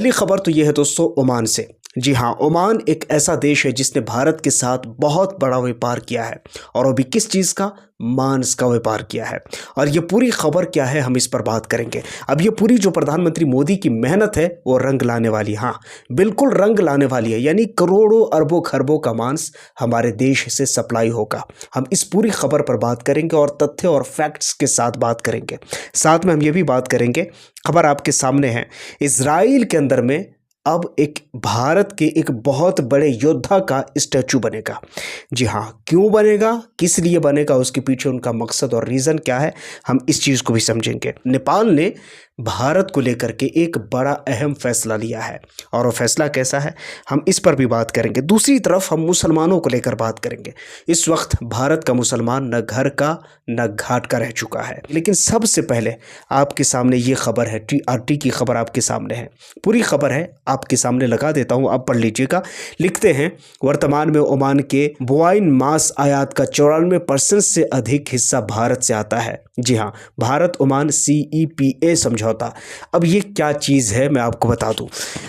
पहली खबर तो यह है दोस्तों ओमान से। जी हाँ, ओमान एक ऐसा देश है जिसने भारत के साथ बहुत बड़ा व्यापार किया है और वो भी किस चीज़ का, मांस का व्यापार किया है। और ये पूरी खबर क्या है हम इस पर बात करेंगे। अब ये पूरी जो प्रधानमंत्री मोदी की मेहनत है वो रंग लाने वाली है। हाँ बिल्कुल रंग लाने वाली है, यानी करोड़ों अरबों खरबों का मांस हमारे देश से सप्लाई होगा। हम इस पूरी खबर पर बात करेंगे और तथ्य और फैक्ट्स के साथ बात करेंगे। साथ में हम ये भी बात करेंगे, खबर आपके सामने है, इजराइल के अंदर में अब एक भारत के एक बहुत बड़े योद्धा का स्टैचू बनेगा। जी हाँ, क्यों बनेगा, किस लिए बनेगा, उसके पीछे उनका मकसद और रीज़न क्या है, हम इस चीज़ को भी समझेंगे। नेपाल ने भारत को लेकर के एक बड़ा अहम फैसला लिया है और वो फैसला कैसा है हम इस पर भी बात करेंगे। दूसरी तरफ हम मुसलमानों को लेकर बात करेंगे। इस वक्त भारत का मुसलमान न घर का न घाट का रह चुका है। लेकिन सबसे पहले आपके सामने ये खबर है, TRT की खबर आपके सामने है, पूरी खबर है आपके सामने लगा देता हूँ, आप पढ़ लीजिएगा। लिखते हैं, वर्तमान में ओमान के बोवाइन मांस आयात का 94% से अधिक हिस्सा भारत से आता है। जी हाँ, भारत ओमान CEPA समझौता। अब ये क्या चीज़ है मैं आपको बता दूं।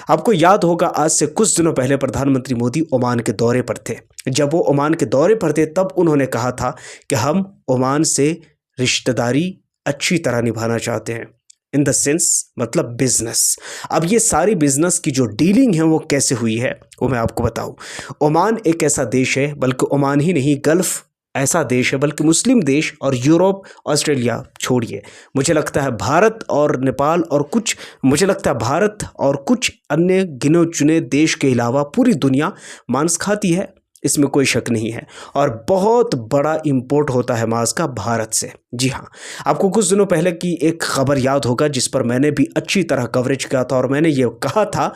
आपको याद होगा आज से कुछ दिनों पहले प्रधानमंत्री मोदी ओमान के दौरे पर थे। जब वो ओमान के दौरे पर थे तब उन्होंने कहा था कि हम ओमान से रिश्तेदारी अच्छी तरह निभाना चाहते हैं, इन द सेंस मतलब बिजनेस। अब ये सारी बिजनेस की जो डीलिंग है वो कैसे हुई है वो मैं आपको बताऊं। ओमान एक ऐसा देश है, बल्कि ओमान ही नहीं गल्फ ऐसा देश है, बल्कि मुस्लिम देश और यूरोप, ऑस्ट्रेलिया छोड़िए, मुझे लगता है भारत और नेपाल और कुछ, मुझे लगता है भारत और कुछ अन्य गिने चुने देश के अलावा पूरी दुनिया मांस खाती है, इसमें कोई शक नहीं है। और बहुत बड़ा इंपोर्ट होता है मांस का भारत से। जी हाँ, आपको कुछ दिनों पहले की एक खबर याद होगा जिस पर मैंने भी अच्छी तरह कवरेज किया था और मैंने ये कहा था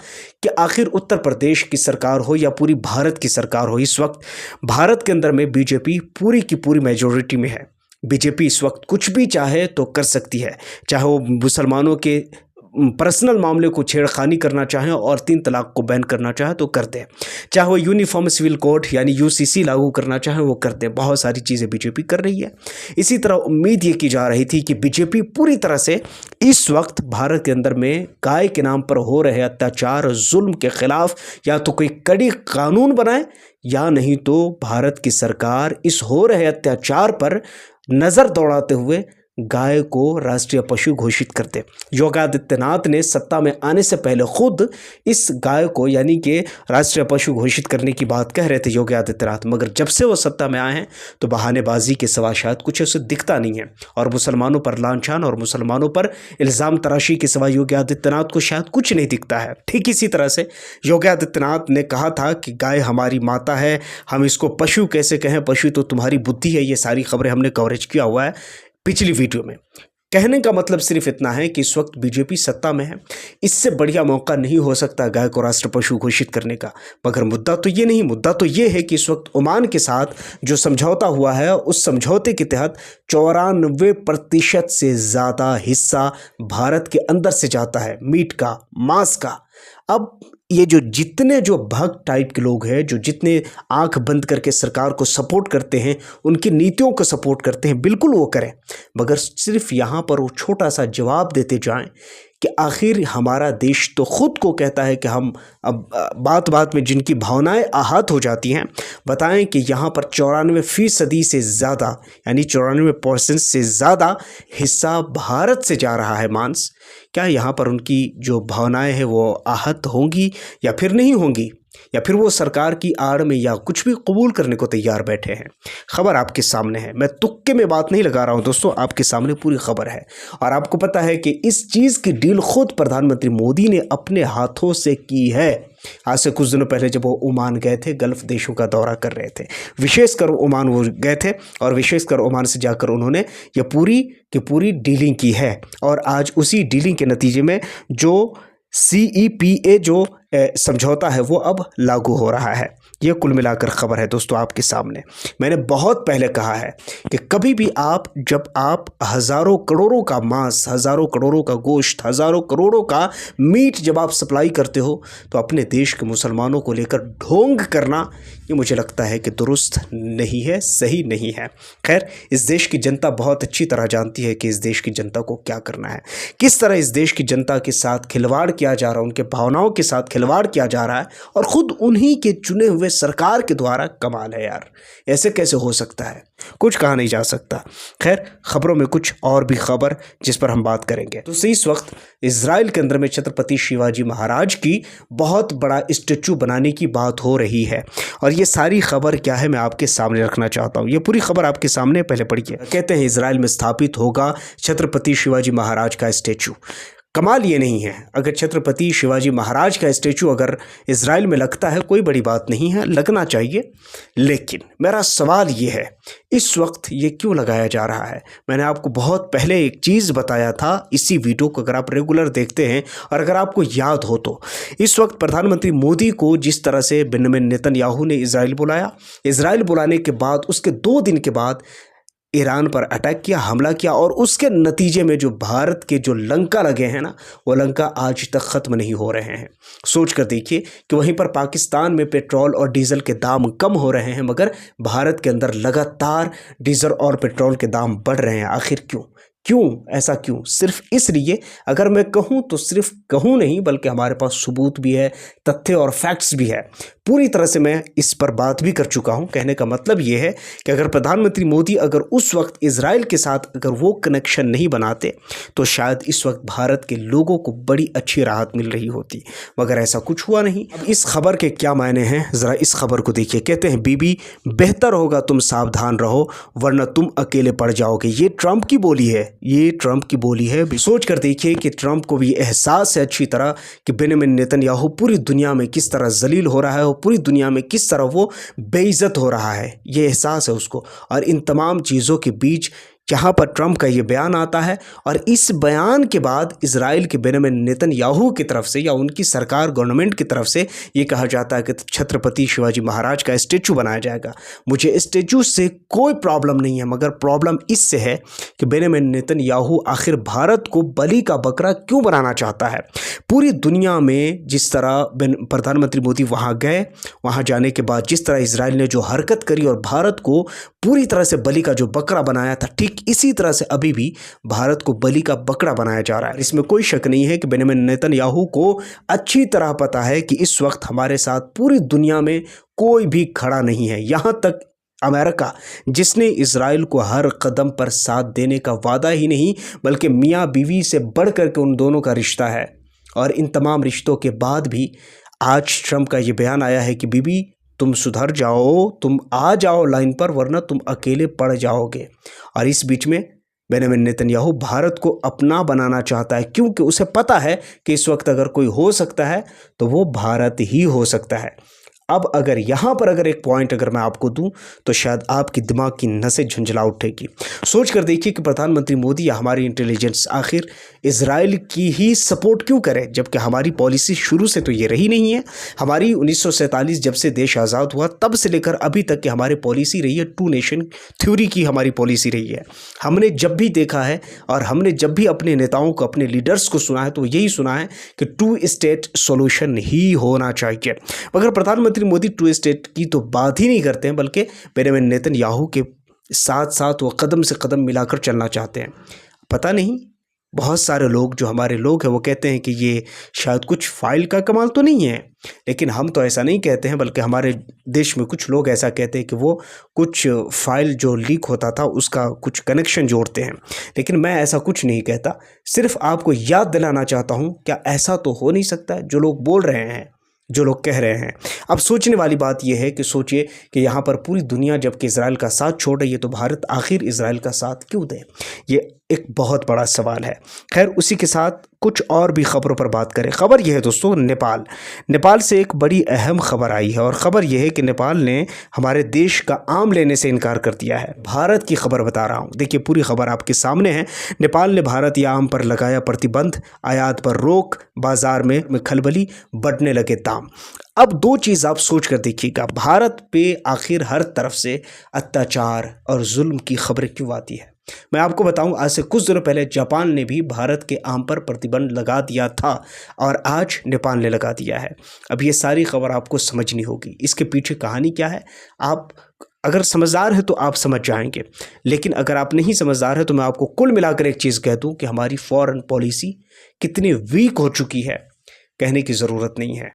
कि आखिर उत्तर प्रदेश की सरकार हो या पूरी भारत की सरकार हो, इस वक्त भारत के अंदर में BJP पूरी की पूरी मेजॉरिटी में है। BJP इस वक्त कुछ भी चाहे तो कर सकती है, चाहे वो मुसलमानों के पर्सनल मामले को छेड़खानी करना चाहें और 3 तलाक को बैन करना चाहे तो कर दें, चाहे वो यूनिफॉर्म सिविल कोड यानी UCC लागू करना चाहे वो कर दें। बहुत सारी चीज़ें BJP कर रही है। इसी तरह उम्मीद ये की जा रही थी कि BJP पूरी तरह से इस वक्त भारत के अंदर में गाय के नाम पर हो रहे अत्याचार जुल्म के खिलाफ या तो कोई कड़ी कानून बनाए या नहीं तो भारत की सरकार इस हो रहे अत्याचार पर नज़र दौड़ाते हुए गाय को राष्ट्रीय पशु घोषित करते। योगी आदित्यनाथ ने सत्ता में आने से पहले खुद इस गाय को यानी कि राष्ट्रीय पशु घोषित करने की बात कह रहे थे योगी आदित्यनाथ, मगर जब से वो सत्ता में आए हैं तो बहानेबाजी के सिवा शायद कुछ उसे दिखता नहीं है और मुसलमानों पर लांछन और मुसलमानों पर इल्ज़ाम तराशी के सिवा योगी आदित्यनाथ को शायद कुछ नहीं दिखता है। ठीक इसी तरह से योगी आदित्यनाथ ने कहा था कि गाय हमारी माता है, हम इसको पशु कैसे कहें, पशु तो तुम्हारी बुद्धि है। ये सारी खबरें हमने कवरेज किया हुआ है पिछली वीडियो में। कहने का मतलब सिर्फ इतना है कि इस वक्त BJP सत्ता में है, इससे बढ़िया मौका नहीं हो सकता गाय को राष्ट्र पशु घोषित करने का। मगर मुद्दा तो ये नहीं, मुद्दा तो ये है कि इस वक्त ओमान के साथ जो समझौता हुआ है उस समझौते के तहत 94% से ज़्यादा हिस्सा भारत के अंदर से जाता है, मीट का, मांस का। अब ये जितने भक्त टाइप के लोग हैं, जो जितने आंख बंद करके सरकार को सपोर्ट करते हैं, उनकी नीतियों को सपोर्ट करते हैं, बिल्कुल वो करें, मगर सिर्फ यहाँ पर वो छोटा सा जवाब देते जाएं कि आखिर हमारा देश तो खुद को कहता है कि हम, अब बात बात में जिनकी भावनाएं आहत हो जाती हैं, बताएं कि यहाँ पर 94% से ज़्यादा यानी 94% से ज़्यादा हिस्सा भारत से जा रहा है मांस। क्या यहाँ पर उनकी जो भावनाएं हैं वो आहत होंगी या फिर नहीं होंगी, या फिर वो सरकार की आड़ में या कुछ भी कबूल करने को तैयार बैठे हैं? खबर आपके सामने है, मैं तुक्के में बात नहीं लगा रहा हूं दोस्तों, आपके सामने पूरी खबर है। और आपको पता है कि इस चीज़ की डील खुद प्रधानमंत्री मोदी ने अपने हाथों से की है। आज से कुछ दिनों पहले जब वो ओमान गए थे, गल्फ देशों का दौरा कर रहे थे, विशेषकर ओमान वो गए थे और विशेषकर ओमान से जाकर उन्होंने ये पूरी की पूरी डीलिंग की है। और आज उसी डीलिंग के नतीजे में जो CEPA जो समझौता है वो अब लागू हो रहा है। ये कुल मिलाकर खबर है दोस्तों आपके सामने। मैंने बहुत पहले कहा है कि कभी भी जब आप हज़ारों करोड़ों का मांस, हज़ारों करोड़ों का गोश्त, हज़ारों करोड़ों का मीट जब आप सप्लाई करते हो तो अपने देश के मुसलमानों को लेकर ढोंग करना, ये मुझे लगता है कि दुरुस्त नहीं है, सही नहीं है। खैर, इस देश की जनता बहुत अच्छी तरह जानती है कि इस देश की जनता को क्या करना है, किस तरह इस देश की जनता के साथ खिलवाड़ किया जा रहा है, उनके भावनाओं के साथ खिलवाड़ किया जा रहा है, और ख़ुद उन्हीं के चुने हुए सरकार के द्वारा। कमाल है यार, ऐसे कैसे हो सकता है, कुछ कहा नहीं जा सकता। खैर, खबरों में कुछ और भी खबर जिस पर हम बात करेंगे। तो इस वक्त इजराइल के अंदर में छत्रपति शिवाजी महाराज की बहुत बड़ा स्टेचू बनाने की बात हो रही है, और ये सारी खबर क्या है मैं आपके सामने रखना चाहता हूँ। ये पूरी खबर आपके सामने पहले पढ़िए। कहते हैं इजराइल में स्थापित होगा छत्रपति शिवाजी महाराज का स्टेचू। कमाल ये नहीं है, अगर छत्रपति शिवाजी महाराज का स्टेचू अगर इजराइल में लगता है, कोई बड़ी बात नहीं है, लगना चाहिए। लेकिन मेरा सवाल ये है, इस वक्त ये क्यों लगाया जा रहा है? मैंने आपको बहुत पहले एक चीज़ बताया था इसी वीडियो को, अगर आप रेगुलर देखते हैं और अगर आपको याद हो तो, इस वक्त प्रधानमंत्री मोदी को जिस तरह से बेंजामिन नेतन्याहू ने इजराइल बुलाया, इजराइल बुलाने के बाद उसके 2 दिन के बाद ईरान पर अटैक किया, हमला किया, और उसके नतीजे में जो भारत के जो लंका लगे हैं ना, वो लंका आज तक ख़त्म नहीं हो रहे हैं। सोच कर देखिए कि वहीं पर पाकिस्तान में पेट्रोल और डीजल के दाम कम हो रहे हैं, मगर भारत के अंदर लगातार डीजल और पेट्रोल के दाम बढ़ रहे हैं। आखिर क्यों? ऐसा क्यों? सिर्फ इसलिए, अगर मैं कहूँ तो सिर्फ कहूँ नहीं, बल्कि हमारे पास सबूत भी है, तथ्य और फैक्ट्स भी है। पूरी तरह से मैं इस पर बात भी कर चुका हूँ। कहने का मतलब ये है कि अगर प्रधानमंत्री मोदी अगर उस वक्त इजराइल के साथ अगर वो कनेक्शन नहीं बनाते तो शायद इस वक्त भारत के लोगों को बड़ी अच्छी राहत मिल रही होती, मगर ऐसा कुछ हुआ नहीं। अब इस खबर के क्या मायने हैं, ज़रा इस खबर को देखिए। कहते हैं बीबी बेहतर होगा तुम सावधान रहो वरना तुम अकेले पड़ जाओगे। ये ट्रंप की बोली है, ये ट्रंप की बोली है। सोच कर देखिए कि ट्रंप को भी एहसास है अच्छी तरह कि बेंजामिन नेतन्याहू पूरी दुनिया में किस तरह जलील हो रहा है और पूरी दुनिया में किस तरह वो बेइज्जत हो रहा है, ये एहसास है उसको। और इन तमाम चीज़ों के बीच जहाँ पर ट्रंप का ये बयान आता है, और इस बयान के बाद इजराइल के बेंजामिन नेतन्याहू की तरफ से या उनकी सरकार गवर्नमेंट की तरफ से ये कहा जाता है कि छत्रपति शिवाजी महाराज का स्टेचू बनाया जाएगा। मुझे स्टेचू से कोई प्रॉब्लम नहीं है, मगर प्रॉब्लम इससे है कि बेंजामिन नेतन्याहू आखिर भारत को बलि का बकरा क्यों बनाना चाहता है। पूरी दुनिया में जिस तरह प्रधानमंत्री मोदी वहाँ गए, वहाँ जाने के बाद जिस तरह इजराइल ने जो हरकत करी और भारत को पूरी तरह से बलि का जो बकरा बनाया था, ठीक इसी तरह से अभी भी भारत को बलि का बकरा बनाया जा रहा है। इसमें कोई शक नहीं है कि बेंजामिन नेतन्याहू को अच्छी तरह पता है कि इस वक्त हमारे साथ पूरी दुनिया में कोई भी खड़ा नहीं है, यहाँ तक अमेरिका, जिसने इजराइल को हर कदम पर साथ देने का वादा ही नहीं बल्कि मियाँ बीवी से बढ़ कर के उन दोनों का रिश्ता है। और इन तमाम रिश्तों के बाद भी आज ट्रंप का ये बयान आया है कि बीबी तुम सुधर जाओ, तुम आ जाओ लाइन पर वरना तुम अकेले पड़ जाओगे। और इस बीच में बेंजामिन नेतन्याहू भारत को अपना बनाना चाहता है, क्योंकि उसे पता है कि इस वक्त अगर कोई हो सकता है तो वो भारत ही हो सकता है। अब अगर यहाँ पर अगर एक पॉइंट अगर मैं आपको दूं तो शायद आपकी दिमाग की नसें झंझला उठेगी। सोच कर देखिए कि प्रधानमंत्री मोदी या हमारी इंटेलिजेंस आखिर इजराइल की ही सपोर्ट क्यों करे, जबकि हमारी पॉलिसी शुरू से तो ये रही नहीं है। हमारी 1947 जब से देश आज़ाद हुआ तब से लेकर अभी तक की हमारी पॉलिसी रही है 2 नेशन थ्योरी की हमारी पॉलिसी रही है। हमने जब भी देखा है और हमने जब भी अपने नेताओं को, अपने लीडर्स को सुना है तो यही सुना है कि 2 स्टेट सॉल्यूशन ही होना चाहिए। मगर प्रधानमंत्री मोदी 2 स्टेट की तो बात ही नहीं करते हैं, बल्कि बेंजामिन नेतन्याहू के साथ साथ वो कदम से कदम मिलाकर चलना चाहते हैं। पता नहीं, बहुत सारे लोग जो हमारे लोग हैं वो कहते हैं कि ये शायद कुछ फाइल का कमाल तो नहीं है, लेकिन हम तो ऐसा नहीं कहते हैं, बल्कि हमारे देश में कुछ लोग ऐसा कहते हैं कि वो कुछ फाइल जो लीक होता था उसका कुछ कनेक्शन जोड़ते हैं। लेकिन मैं ऐसा कुछ नहीं कहता, सिर्फ आपको याद दिलाना चाहता हूँ, क्या ऐसा तो हो नहीं सकता है जो लोग बोल रहे हैं, जो लोग कह रहे हैं। अब सोचने वाली बात यह है कि सोचिए कि यहाँ पर पूरी दुनिया जबकि इजराइल का साथ छोड़ रही है तो भारत आखिर इजराइल का साथ क्यों दे। ये एक बहुत बड़ा सवाल है। खैर उसी के साथ कुछ और भी खबरों पर बात करें। खबर यह है दोस्तों, नेपाल से एक बड़ी अहम खबर आई है और खबर यह है कि नेपाल ने हमारे देश का आम लेने से इनकार कर दिया है। भारत की खबर बता रहा हूँ, देखिए पूरी खबर आपके सामने है। नेपाल ने भारत या आम पर लगाया प्रतिबंध, आयात पर रोक, बाजार में खलबली, बढ़ने लगे दाम। अब दो चीज़ आप सोच कर देखिएगा, भारत पे आखिर हर तरफ से अत्याचार और जुल्म की खबरें क्यों आती है। मैं आपको बताऊं, आज से कुछ दिनों पहले जापान ने भी भारत के आम पर प्रतिबंध लगा दिया था और आज नेपाल ने लगा दिया है। अब ये सारी खबर आपको समझनी होगी, इसके पीछे कहानी क्या है। आप अगर समझदार है तो आप समझ जाएंगे, लेकिन अगर आप नहीं समझदार है तो मैं आपको कुल मिलाकर एक चीज़ कह दूं कि हमारी फॉरेन पॉलिसी कितनी वीक हो चुकी है, कहने की ज़रूरत नहीं है।